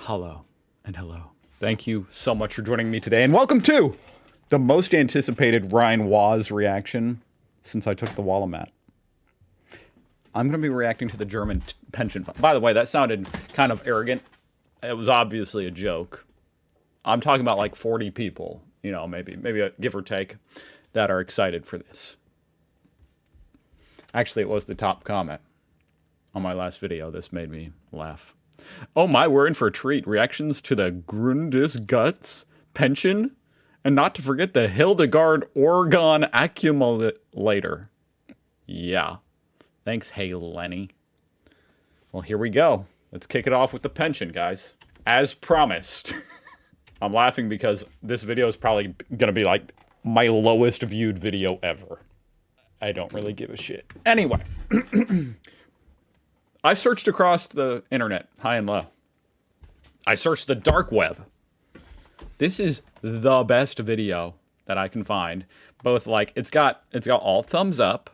Hello and hello. Thank you so much for joining me today, and welcome to the most anticipated Ryan Waz reaction since I took the Wallamat. I'm going to be reacting to the German pension fund. By the way, that sounded kind of arrogant. It was obviously a joke. I'm talking about like 40 people, you know, maybe a give or take, that are excited for this. Actually, it was the top comment on my last video. This made me laugh. Oh my, we're in for a treat. Reactions to the Grundesguts pension, and not to forget the Hildegard Orgon accumulator. Yeah. Thanks, hey Lenny. Well, here we go. Let's kick it off with the pension, guys. As promised. I'm laughing because this video is probably going to be like my lowest viewed video ever. I don't really give a shit. Anyway. I searched across the internet, high and low. I searched the dark web. This is the best video that I can find. Both like it's got all thumbs up,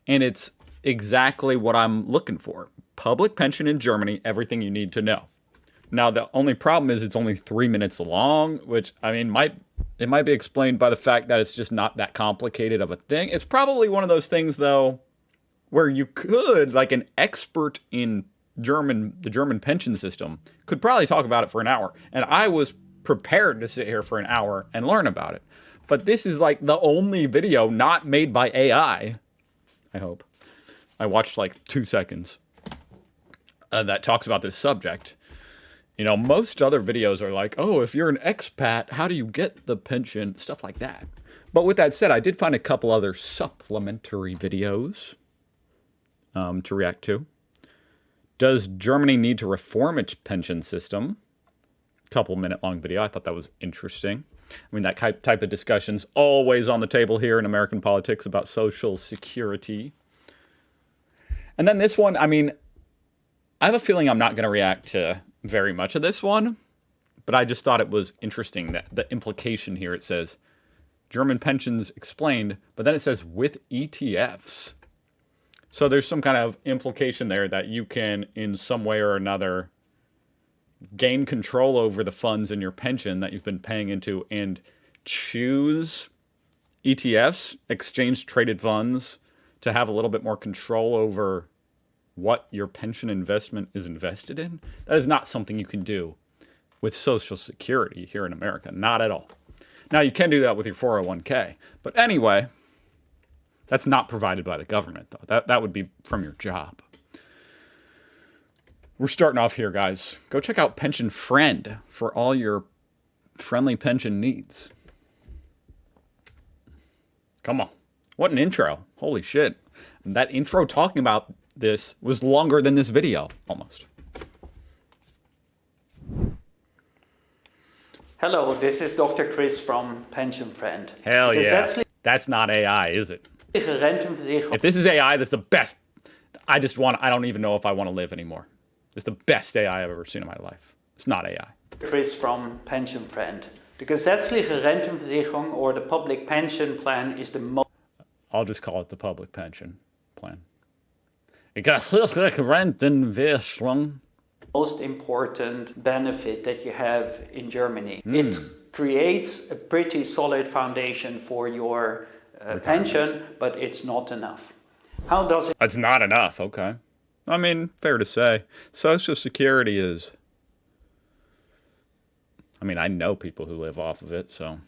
and it's exactly what I'm looking for. Public pension in Germany, everything you need to know. Now the only problem is it's only 3 minutes long, which I mean it might be explained by the fact that it's just not that complicated of a thing. It's probably one of those things though, where you could, like an expert in the German pension system, could probably talk about it for an hour. And I was prepared to sit here for an hour and learn about it. But this is like the only video not made by AI, I hope. I watched like 2 seconds that talks about this subject. You know, most other videos are like, oh, if you're an expat, how do you get the pension? Stuff like that. But with that said, I did find a couple other supplementary videos to react to. Does Germany need to reform its pension system? Couple minute long video. I thought that was interesting. I mean, that type of discussion's always on the table here in American politics about social security. And then this one, I mean, I have a feeling I'm not going to react to very much of this one, but I just thought it was interesting that the implication here, it says German pensions explained, but then it says with ETFs. So there's some kind of implication there that you can, in some way or another, gain control over the funds in your pension that you've been paying into and choose ETFs, exchange traded funds, to have a little bit more control over what your pension investment is invested in. That is not something you can do with Social Security here in America. Not at all. Now, you can do that with your 401k. But anyway, that's not provided by the government, though. That would be from your job. We're starting off here, guys. Go check out Pension Friend for all your friendly pension needs. Come on. What an intro. Holy shit. And that intro talking about this was longer than this video, almost. Hello, this is Dr. Chris from Pension Friend. Hell yeah. That's not AI, is it? If this is AI, that's the best. I don't even know if I want to live anymore. It's the best AI I've ever seen in my life. It's not AI. Chris from Pension Friend. The gesetzliche Rentenversicherung, or the public pension plan, is the most... I'll just call it the public pension plan. Gesetzliche Rentenversicherung. Most important benefit that you have in Germany. It creates a pretty solid foundation for your pension, but it's not enough. How does it... It's not enough, okay. I mean, fair to say. Social Security is... I mean, I know people who live off of it, so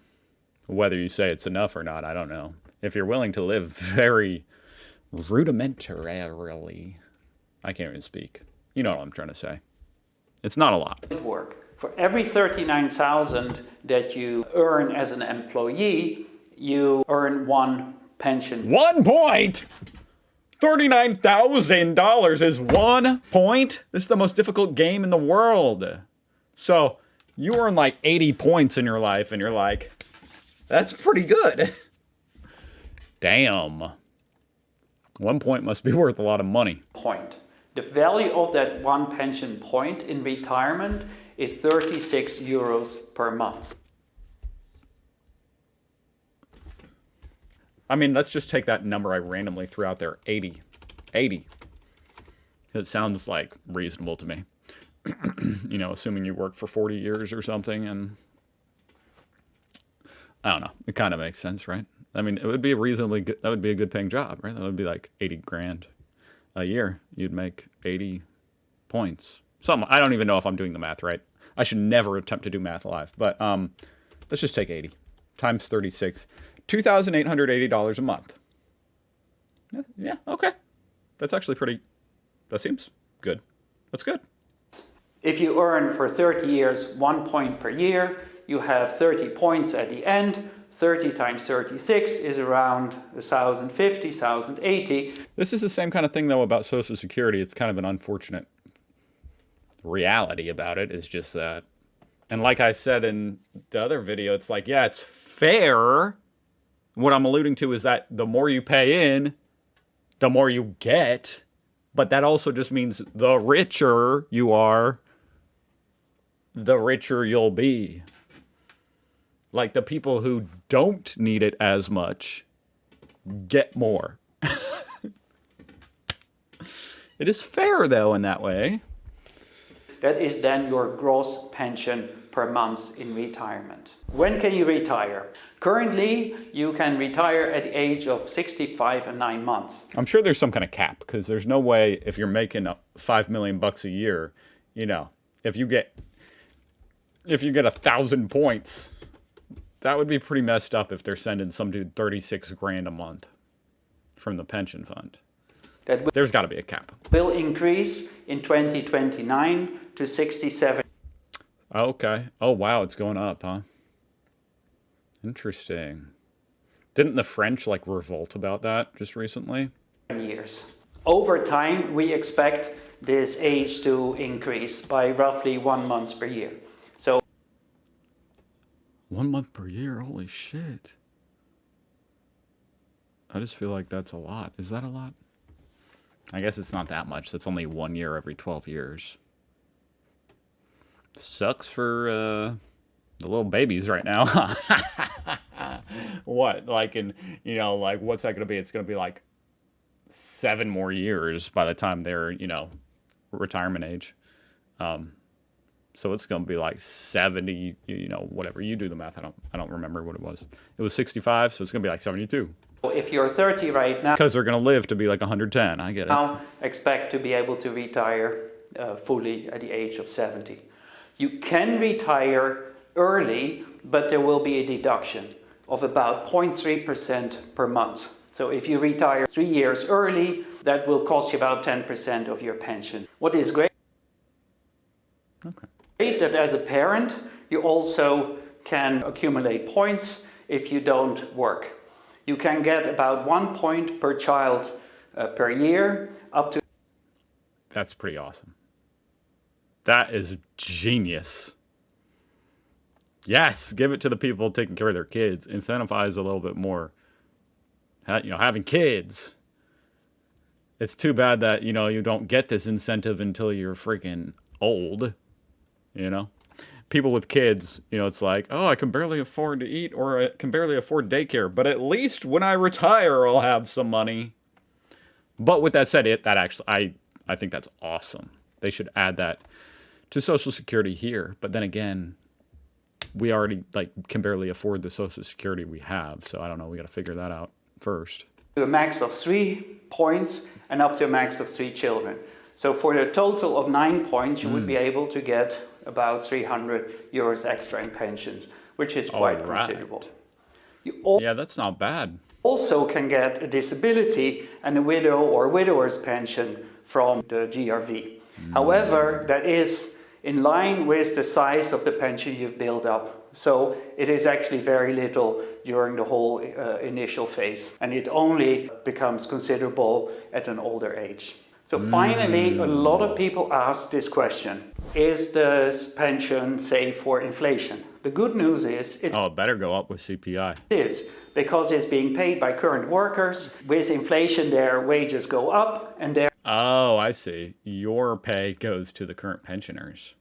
whether you say it's enough or not, I don't know. If you're willing to live very rudimentarily, I can't even speak. You know what I'm trying to say. It's not a lot. Work. For every 39,000 that you earn as an employee, you earn one pension. 1 point? $39,000 is 1 point? This is the most difficult game in the world. So you earn like 80 points in your life and you're like, that's pretty good. Damn. 1 point must be worth a lot of money. Point. The value of that one pension point in retirement is 36 euros per month. I mean, let's just take that number I randomly threw out there, 80. 80. It sounds like reasonable to me. You know, assuming you work for 40 years or something, and I don't know. It kind of makes sense, right? I mean, it would be a reasonably good, that would be a good paying job, right? That would be like 80 grand a year. You'd make 80 points. Some, I don't even know if I'm doing the math right. I should never attempt to do math live, but let's just take 80 times 36, $2,880 a month. Yeah, okay. That's actually pretty, that seems good. That's good. If you earn for 30 years 1 point per year, you have 30 points at the end. 30 times 36 is around 1,050, 1,080. This is the same kind of thing, though, about Social Security. It's kind of an unfortunate reality about it, is just that. And like I said in the other video, it's like, yeah, it's fair. What I'm alluding to is that the more you pay in, the more you get. But that also just means the richer you are, the richer you'll be. Like, the people who don't need it as much get more. It is fair, though, in that way. That is then your gross pension per month in retirement. When can you retire? Currently, you can retire at the age of 65 and 9 months. I'm sure there's some kind of cap, because there's no way, if you're making $5 million a year, you know, if you get 1,000 points, that would be pretty messed up if they're sending some dude 36 grand a month from the pension fund. There's got to be a cap. Will increase in 2029 to 67. Okay. Oh, wow. It's going up, huh? Interesting. Didn't the French, like, revolt about that just recently? Years. Over time, we expect this age to increase by roughly 1 month per year. So 1 month per year? Holy shit. I just feel like that's a lot. Is that a lot? I guess it's not that much. That's only 1 year every 12 years. Sucks for the little babies right now. What? Like, you know, like, what's that going to be? It's going to be like 7 more years by the time they're, you know, retirement age. So it's going to be like 70, you know, whatever. You do the math. I don't remember what it was. It was 65, so it's going to be like 72. if you're 30 right now, Because they're going to live to be like 110. I get it. now expect to be able to retire fully at the age of 70. You can retire early, but there will be a deduction of about 0.3% per month. So if you retire 3 years early, that will cost you about 10% of your pension. What is great, that as a parent, you also can accumulate points if you don't work. You can get about 1 point per child per year, up to... That's pretty awesome. That is genius. Yes, give it to the people taking care of their kids. Incentivize a little bit more. You know, having kids. It's too bad that, you know, you don't get this incentive until you're freaking old. You know? People with kids, you know, it's like, oh, I can barely afford to eat or I can barely afford daycare. But at least when I retire, I'll have some money. But with that said, I think that's awesome. They should add that to Social Security here. But then again, we already can barely afford the Social Security we have. So I don't know. We got to figure that out first. To a max of 3 points and up to a max of 3 children. So for a total of 9 points, you would be able to get about 300 euros extra in pensions, which is quite considerable. Yeah, that's not bad. Also can get a disability and a widow or widower's pension from the GRV. However, that is in line with the size of the pension you've built up. So it is actually very little during the whole initial phase, and it only becomes considerable at an older age. So finally, a lot of people ask this question: is the pension safe for inflation? The good news is it better go up with CPI. is, because it's being paid by current workers. With inflation, their wages go up, and their... Oh, I see. Your pay goes to the current pensioners.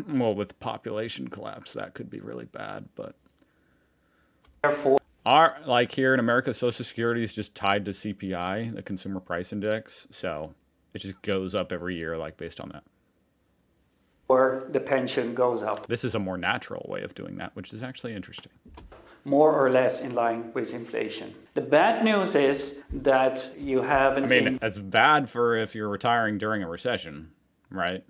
Well, with population collapse, that could be really bad, but... Therefore, here in America, Social Security is just tied to CPI, the Consumer Price Index, so it just goes up every year, based on that. or the pension goes up. This is a more natural way of doing that, which is actually interesting. More or less in line with inflation. The bad news is that you have an... I mean, that's bad for if you're retiring during a recession, right?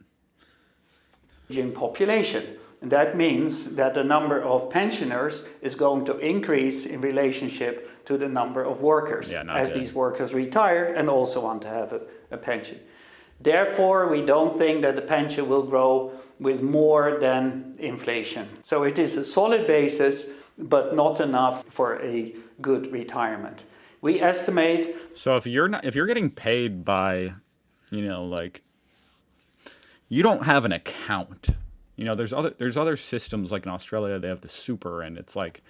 aging population. And that means that the number of pensioners is going to increase in relationship to the number of workers as these workers retire and also want to have a pension. Therefore, we don't think that the pension will grow with more than inflation. So it is a solid basis, but not enough for a good retirement. We estimate. So if you're getting paid by, like, you don't have an account. There's other systems like in Australia, they have the super, and it's like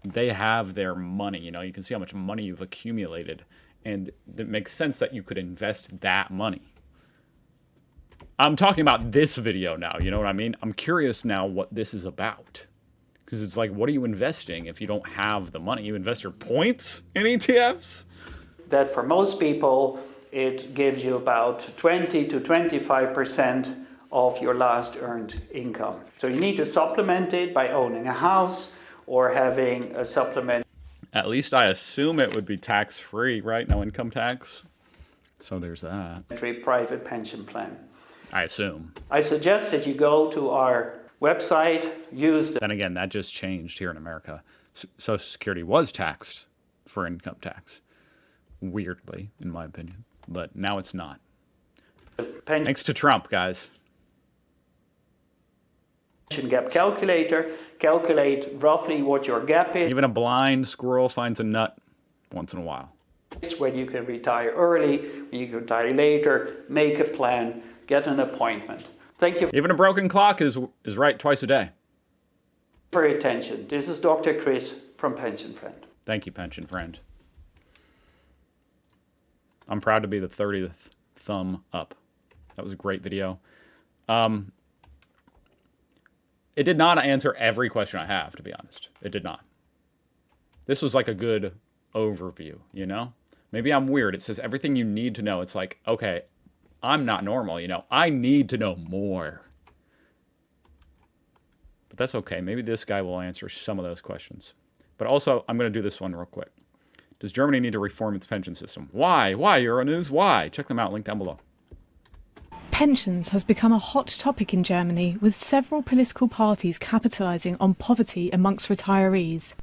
they have their money. You can see how much money you've accumulated, and it makes sense that you could invest that money. I'm talking about this video now, you know what I mean? I'm curious now what this is about. Because it's like, what are you investing if you don't have the money? You invest your points in ETFs? That for most people, it gives you about 20 to 25% of your last earned income. So you need to supplement it by owning a house or having a supplement. At least I assume it would be tax-free, right? No income tax. So there's that. Private pension plan. I assume. I suggest that you go to our website, use the... Then again, that just changed here in America. Social Security was taxed for income tax. Weirdly, in my opinion. But now it's not. Thanks to Trump, guys. Pension gap calculator. Calculate roughly what your gap is. Even a blind squirrel finds a nut once in a while. When you can retire early, when you can retire later, make a plan, get an appointment. Thank you. Even a broken clock is right twice a day. For your attention. This is Dr. Chris from Pension Friend. Thank you, Pension Friend. I'm proud to be the 30th thumb up. That was a great video. It did not answer every question I have, to be honest. It did not. This was like a good overview, Maybe I'm weird. It says everything you need to know. It's like, okay, I'm not normal, I need to know more. But that's okay. Maybe this guy will answer some of those questions. But also, I'm going to do this one real quick. Does Germany need to reform its pension system? Why? Why, Euronews? Why? Check them out. Link down below. Pensions has become a hot topic in Germany, with several political parties capitalising on poverty amongst retirees.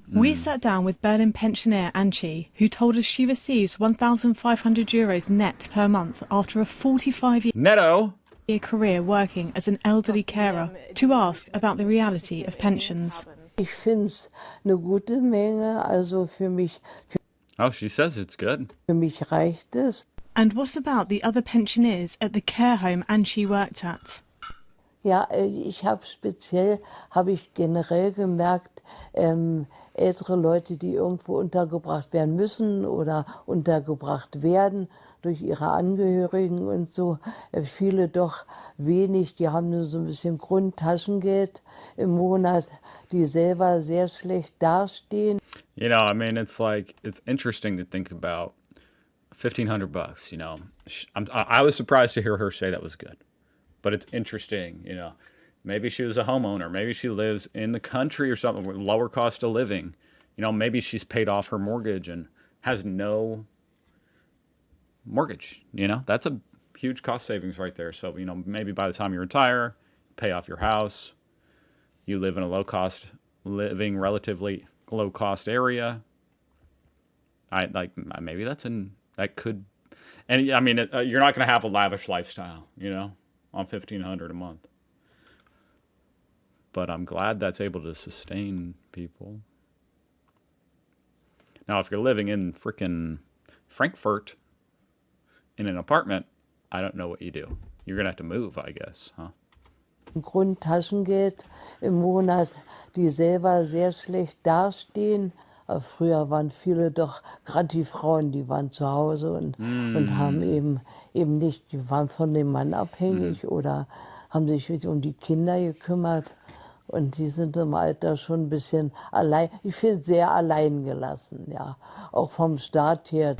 We sat down with Berlin pensioner Antje, who told us she receives €1,500 net per month after a 45-year career working as an elderly carer, to ask about the reality of pensions. Ich find's eine gute Menge, also für mich. Oh, she says it's good. Für mich reicht es. And what about the other pensioners at the care home Antje worked at? Ja, ich habe generell gemerkt, ältere Leute, die irgendwo untergebracht werden müssen oder untergebracht werden durch ihre Angehörigen und so, viele doch wenig, die haben nur so ein bisschen Grundtaschengeld im Monat, die selber sehr schlecht dastehen. I mean, it's interesting to think about $1,500, I was surprised to hear her say that was good. But it's interesting, Maybe she was a homeowner. Maybe she lives in the country or something with lower cost of living. Maybe she's paid off her mortgage and has no mortgage. That's a huge cost savings right there. So, maybe by the time you retire, pay off your house, you live in a relatively low cost area. Maybe that could, and I mean, you're not going to have a lavish lifestyle, on $1,500 a month. But I'm glad that's able to sustain people. Now, if you're living in frickin' Frankfurt in an apartment, I don't know what you do. You're going to have to move, I guess, huh? Grundtaschengeld im Monat, die selber sehr schlecht dastehen. Früher waren viele doch, gerade die Frauen, die waren zu Hause und haben eben nicht, die waren von dem Mann abhängig oder haben sich um die Kinder gekümmert. Und die sind im Alter schon ein bisschen allein, ich finde sehr allein gelassen, ja, auch vom Staat her.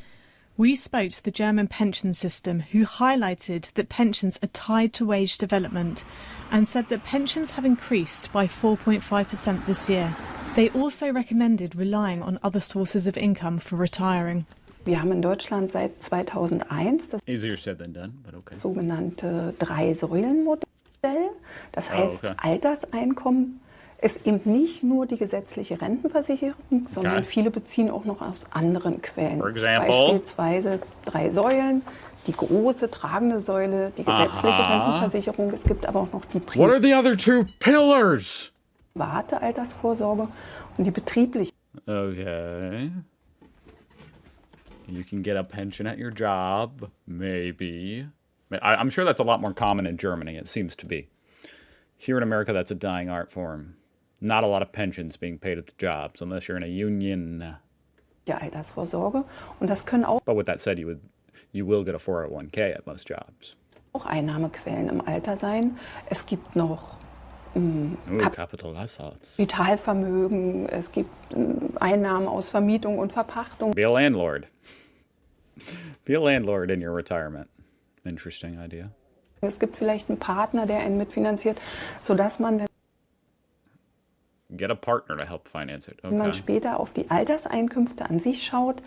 We spoke to the German pension system, who highlighted that pensions are tied to wage development and said that pensions have increased by 4.5% this year. They also recommended relying on other sources of income for retiring. Wir haben in Deutschland seit 2001 das Easier said than done, but okay. sogenannte Drei-Säulen-Modell. Das heißt, okay. Alterseinkommen ist eben nicht nur die gesetzliche Rentenversicherung, sondern viele beziehen auch noch aus anderen Quellen. For example? Beispielsweise 3 Säulen, die große tragende Säule, die gesetzliche Rentenversicherung. Es gibt aber auch noch die What are the other 2 pillars? private Altersvorsorge und die betriebliche. Okay. You can get a pension at your job, maybe. I'm sure that's a lot more common in Germany, it seems to be. Here in America, that's a dying art form. Not a lot of pensions being paid at the jobs, unless you're in a union. Die Altersvorsorge. Und das können auch But with that said, you will get a 401k at most jobs. Einnahmequellen im Alter sein. Es gibt noch Capital assets. Kapitalvermögen, es gibt Einnahmen aus Vermietung und Verpachtung. Be a landlord. Be a landlord in your retirement. Interesting idea. Es gibt vielleicht einen Partner, der einen mitfinanziert, sodass man, wenn Get a partner to help finance it. man Okay. später auf die Alterseinkünfte an sich schaut,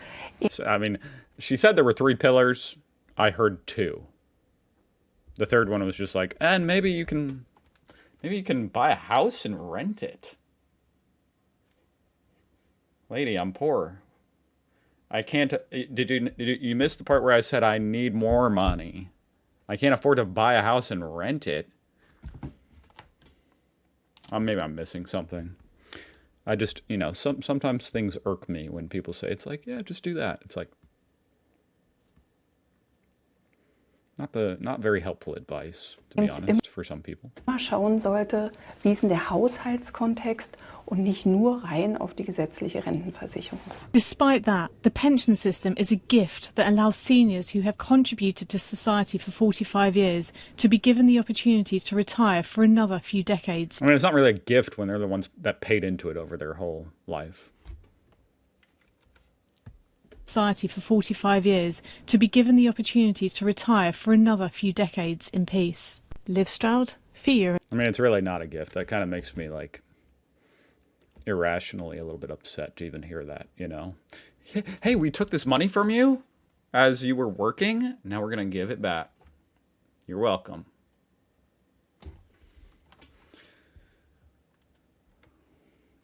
So, I mean, she said there were 3 pillars. I heard 2. The third one was just like, and maybe you can buy a house and rent it. Lady, I'm poor. I can't. Did you miss the part where I said I need more money? I can't afford to buy a house and rent it. Maybe I'm missing something. I just, sometimes things irk me when people say, it's like, yeah, just do that. It's like, not very helpful advice, to be honest, for some people. man schauen sollte, wie ist denn der Haushaltskontext und nicht nur rein auf die gesetzliche Rentenversicherung. Despite that, the pension system is a gift that allows seniors who have contributed to society for 45 years to be given the opportunity to retire for another few decades. I mean, it's not really a gift when they're the ones that paid into it over their whole life. Society for 45 years to be given the opportunity to retire for another few decades in peace. Liv Stroud, Fear. I mean, it's really not a gift. That kind of makes me, like, irrationally a little bit upset to even hear that, Hey, we took this money from you as you were working. Now we're going to give it back. You're welcome.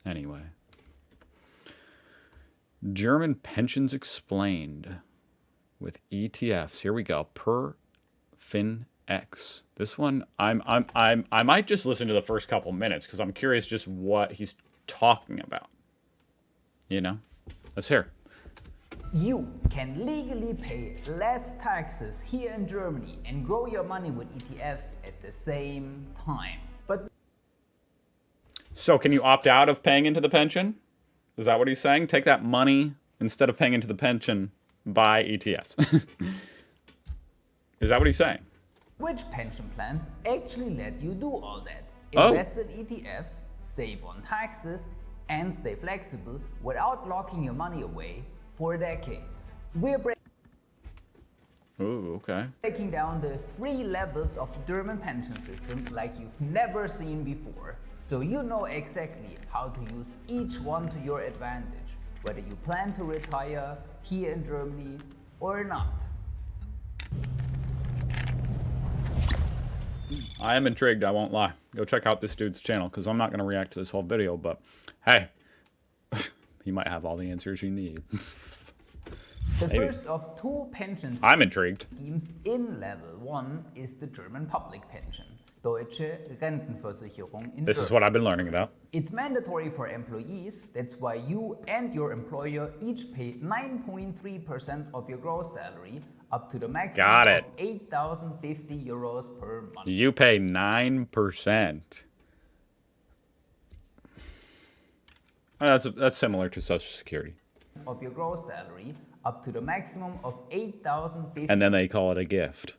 Anyway. German pensions explained with ETFs. Here we go. PerFinX. This one, I might just listen to the first couple minutes because I'm curious just what he's talking about. Let's hear. You can legally pay less taxes here in Germany and grow your money with ETFs at the same time. But So can you opt out of paying into the pension? Is that what he's saying? Take that money, instead of paying into the pension, buy ETFs. Is that what he's saying? which pension plans actually let you do all that? Oh. Invest in ETFs, save on taxes, and stay flexible without locking your money away for decades. We're Ooh, okay. breaking down the 3 levels of the German pension system like you've never seen before, so you know exactly how to use each one to your advantage, whether you plan to retire here in Germany or not. I am intrigued, I won't lie. Go check out this dude's channel, because I'm not going to react to this whole video, but hey, he might have all the answers you need. The Maybe. first of 2 pension I'm intrigued. schemes in level 1 is the German public pension, Deutsche Rentenversicherung in This is Germany. what I've been learning about. It's mandatory for employees, that's why you and your employer each pay 9.3% of your gross salary, up to the maximum Got it. of 8,050 euros per month. You pay 9%. That's similar to Social Security. Of your gross salary, up to the maximum of 8,050 And then they call it a gift.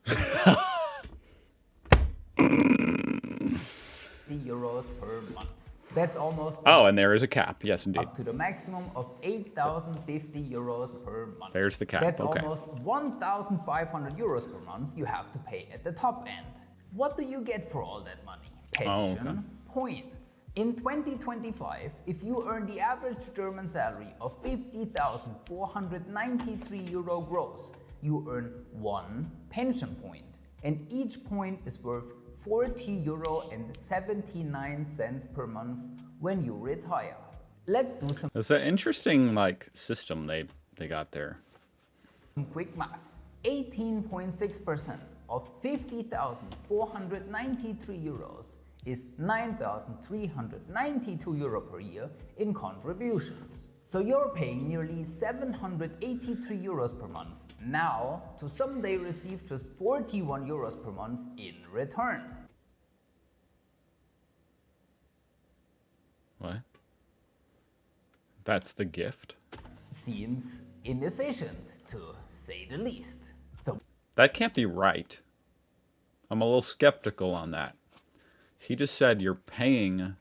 euros per month. That's almost Oh, and there is a cap. Yes, indeed. up to the maximum of 8,050 euros per month. There's the cap. That's Okay. almost 1,500 euros per month you have to pay at the top end. What do you get for all that money? Pension points. In 2025, if you earn the average German salary of 50,493 euro gross, you earn 1 pension point. And each point is worth 40 euro and 79 cents per month when you retire. Let's do some It's an interesting like system they got there. quick math. 18.6% of 50,493 euros is 9,392 euro per year in contributions. So you're paying nearly 783 euros per month now to someday receive just 41 euros per month in return. What? That's the gift? Seems inefficient, to say the least. So That can't be right. I'm a little skeptical on that. He just said you're paying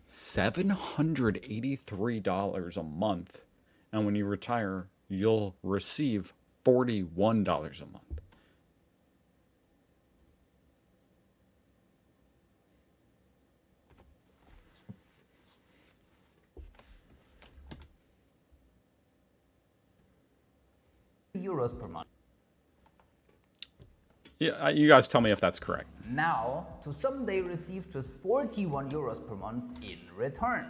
$783 a month, and when you retire, you'll receive $41 a month. euros per month. Yeah, you guys tell me if that's correct. Now to someday receive just 41 euros per month in return.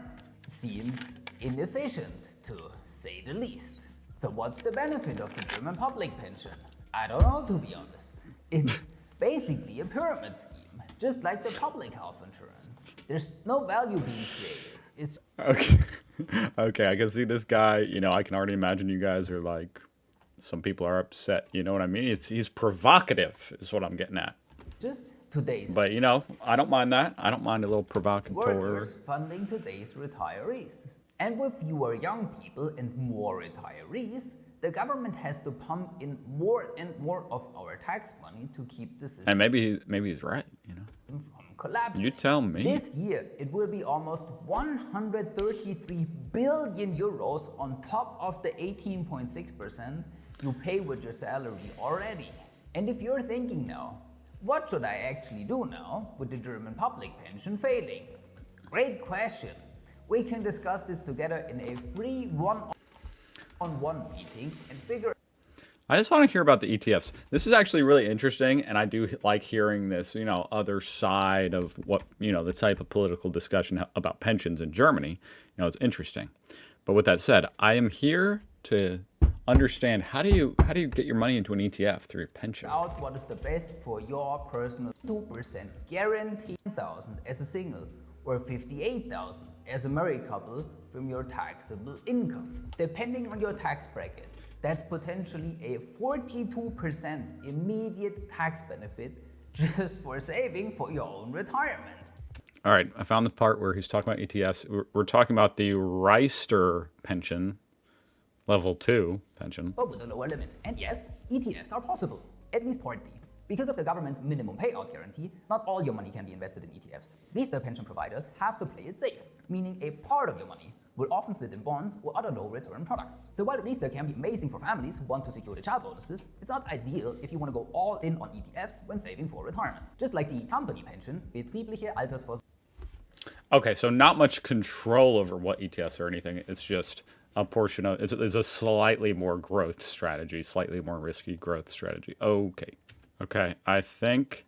Seems inefficient, to say the least. So what's the benefit of the German public pension? I don't know, to be honest. It's basically a pyramid scheme, just like the public health insurance. There's no value being created. It's Okay. Okay, I can see this guy, I can already imagine you guys are like, some people are upset, you know what I mean? He's provocative is what I'm getting at. just today's But, I don't mind that. I don't mind a little provocateur. workers funding today's retirees. And with fewer young people and more retirees, the government has to pump in more and more of our tax money to keep the system And maybe he's right, from collapsing. You tell me. This year, it will be almost 133 billion euros on top of the 18.6% you pay with your salary already. And if you're thinking now, what should I actually do now with the German public pension failing? Great question. We can discuss this together in a free one-on-one meeting and figure I just want to hear about the ETFs. This is actually really interesting, and I do like hearing this, other side of what, the type of political discussion about pensions in Germany. It's interesting. But with that said, I am here to understand how do you get your money into an ETF through your pension? out what is the best for your personal 2% guaranteed 1,000 as a single or 58,000 as a married couple from your taxable income. Depending on your tax bracket, that's potentially a 42% immediate tax benefit just for saving for your own retirement. All right, I found the part where he's talking about ETFs. We're talking about the Reister pension, level 2 pension. But with a lower limit. And yes, ETFs are possible, at least partly. Because of the government's minimum payout guarantee, not all your money can be invested in ETFs. These pension providers have to play it safe, meaning a part of your money will often sit in bonds or other low-return products. So while at least they can be amazing for families who want to secure the child bonuses, it's not ideal if you want to go all in on ETFs when saving for retirement. Just like the company pension, betriebliche Altersvorsorge. Okay, so not much control over what ETFs or anything. It's just a portion of it's a slightly more growth strategy, slightly more risky growth strategy. Okay, I think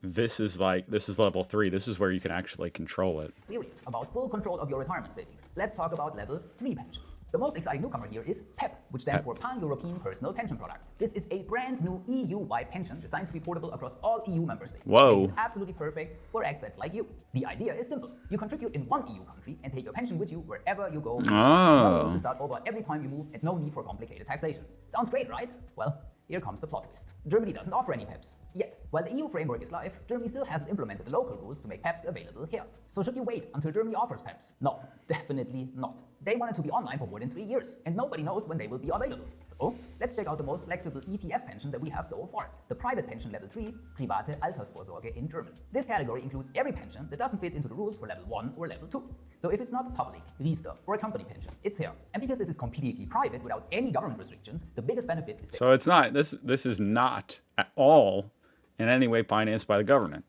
this is level 3. This is where you can actually control it. Series about full control of your retirement savings. Let's talk about level 3 pensions. The most exciting newcomer here is PEP, which stands for Pan-European Personal Pension Product. This is a brand new EU-wide pension designed to be portable across all EU member states. Whoa. Making it absolutely perfect for expats like you. The idea is simple. You contribute in one EU country and take your pension with you wherever you go. No need to start over every time you move and no need for complicated taxation. Sounds great, right? Well, here comes the plot twist. Germany doesn't offer any PEPs. Yet, while the EU framework is live, Germany still hasn't implemented the local rules to make PEPs available here. So should you wait until Germany offers PEPs? No, definitely not. They wanted to be online for more than 3 years, and nobody knows when they will be available. So, let's check out the most flexible ETF pension that we have so far, the private pension level 3, private Altersvorsorge in German. This category includes every pension that doesn't fit into the rules for level 1 or level 2. So if it's not public, Riester, or a company pension, it's here. And because this is completely private without any government restrictions, the biggest benefit is that— So it's not, this is not at all in any way financed by the government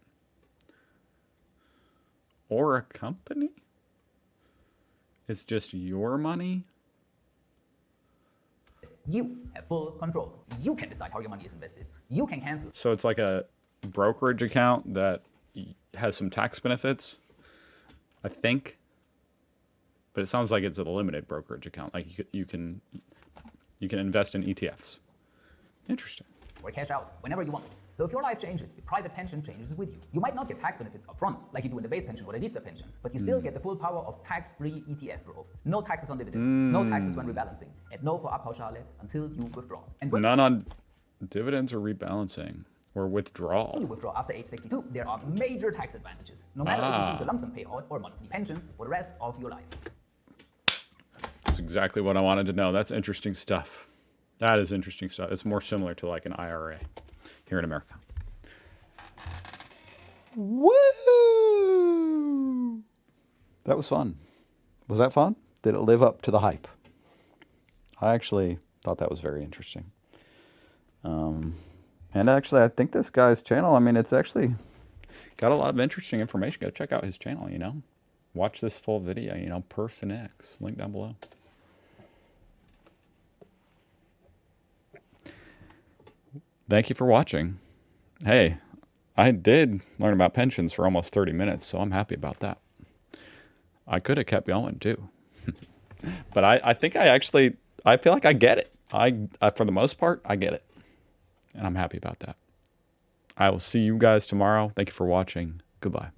or a company. It's just your money. you have full control. You can decide how your money is invested. You can cancel. So it's like a brokerage account that has some tax benefits, I think. But it sounds like it's a limited brokerage account. Like you can invest in ETFs. Interesting. Or cash out whenever you want. So if your life changes, your private pension changes with you. You might not get tax benefits up front, like you do in the base pension or the Riester pension, but you still get the full power of tax-free ETF growth. No taxes on dividends, no taxes when rebalancing, and no Vorabpauschale until you withdraw. And when None on dividends or rebalancing or withdrawal. you withdraw after age 62, there are major tax advantages, no matter if you choose a lump sum payout or monthly pension for the rest of your life. That's exactly what I wanted to know. That's interesting stuff. That is interesting stuff. It's more similar to like an IRA here in America. Woo! That was fun. Was that fun? Did it live up to the hype? I actually thought that was very interesting. And actually, I think this guy's channel, I mean, it's actually got a lot of interesting information. Go check out his channel, you know. Watch this full video, you know, per Finex. Link down below. Thank you for watching. Hey, I did learn about pensions for almost 30 minutes, so I'm happy about that. I could have kept going too. But I think I feel like I get it. I for the most part, I get it. And I'm happy about that. I will see you guys tomorrow. Thank you for watching. Goodbye.